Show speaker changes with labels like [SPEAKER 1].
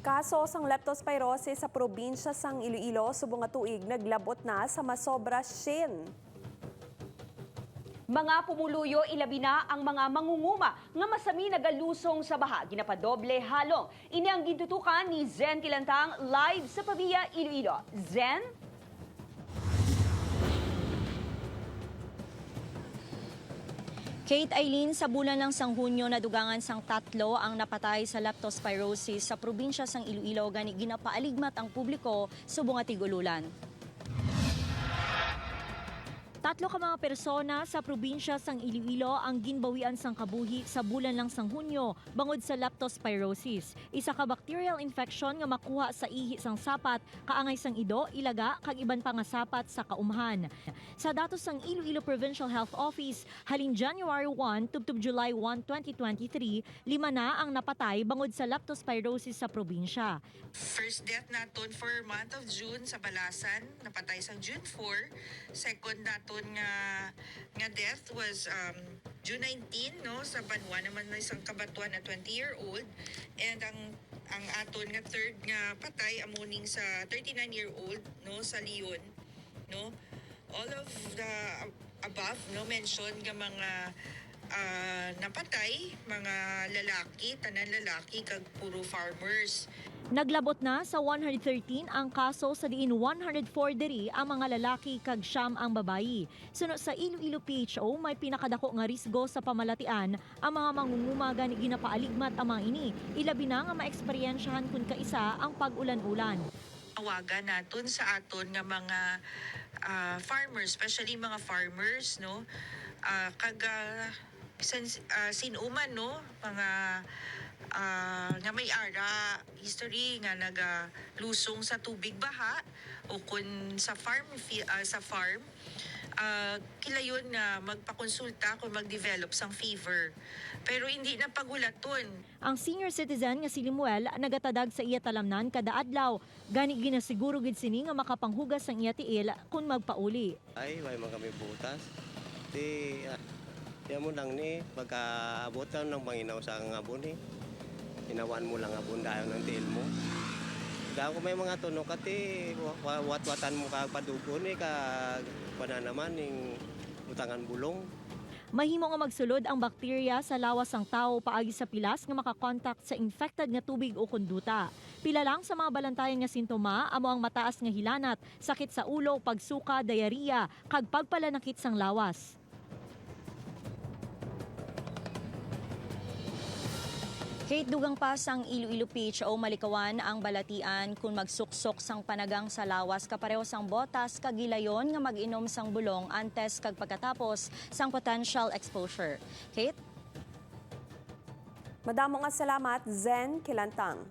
[SPEAKER 1] Kaso sang leptospirosis sa probinsya sang Iloilo subong nga tuig naglabot na sa masobra shin.
[SPEAKER 2] Mga pumuluyo ilabi na ang mga mangunguma nga masami nagalusong sa baha ginapadoble halong. Ini ang gintutukan ni Zen Kilantang live sa Pavia, Iloilo. Zen?
[SPEAKER 3] Kate Eileen, sa bulan ng sang Hunyo nadugangan sang 3 ang napatay sa leptospirosis sa probinsya sang Iloilo gani ginapaaligmat ang publiko subong nga tigululan. 3 ka mga persona sa probinsya sang Iloilo ang ginbawian sang kabuhi sa bulan lang sang Hunyo bangod sa leptospirosis. Isa ka bacterial infection nga makuha sa ihi sang sapat, kaangay sang ido, ilaga, kag iban pa nga sapat sa kaumhan. Sa datos sang Iloilo Provincial Health Office, halin January 1 tubtub July 1, 2023, 5 na ang napatay bangod sa leptospirosis sa probinsya.
[SPEAKER 4] First death naton for month of June sa Balasan, napatay sa June 4. Second naton nga death was June 19 no sa Banwa naman na isang kabatuan na 20-year-old, and ang aton nga third nga patay amuning sa 39-year-old no sa Leon no. All of the above no mention nga mga napatay mga lalaki, tanan lalaki kag puro farmers.
[SPEAKER 3] Naglabot na sa 113 ang kaso sa diin 104 diri ang mga lalaki kag 9 ang babayi. Sunod sa Iloilo PHO, may pinakadako nga risgo sa pamalatian ang mga mangunguma gani ginapaaligmat ang mga ini. Ilabi na nga maeksperiensyahan kun kaisa ang pag-ulan-ulan.
[SPEAKER 4] Awagan naton sa aton nga mga farmers, especially mga farmers no, kag sinuman no, mga nga may ara history nga nagalusong sa tubig baha o kun sa farm kilayon nga magpakonsulta kung mag-develop sang fever, pero hindi na pagulaton.
[SPEAKER 3] Ang senior citizen nga si Limuel nagatadag sa iya talamnan kada adlaw, gani ginasiguro gid sini nga makapanghugas sang iya tiil kun magpauli.
[SPEAKER 5] Ay, may mga kami butas. Yan mo lang ni, pagkaabot lang ng panginaw sa ngabon ni. Inawan mo lang abon dahil ng tiil mo. Dahil kung may mga tunog kati, wat-watan mo ka padugo ni, kag naman yung utangan bulong.
[SPEAKER 3] Mahimo nga magsulod ang bakterya sa lawas sang tao paagi sa pilas nga makakontakt sa infected nga tubig o konduta. Pila lang sa mga balantayan nga sintoma amo ang mataas nga hilanat, sakit sa ulo, pagsuka, diarrhea, kag pagpalanakit sang lawas. Kate, dugang pa sang Iloilo PHO malikawan ang balatian kung magsuksok sang panagang sa lawas kapareho sang botas kagilayon nga mag-inom sang bulong antes kag pagkatapos sang potential exposure. Kate?
[SPEAKER 1] Madamo nga salamat, Zen Kilantang.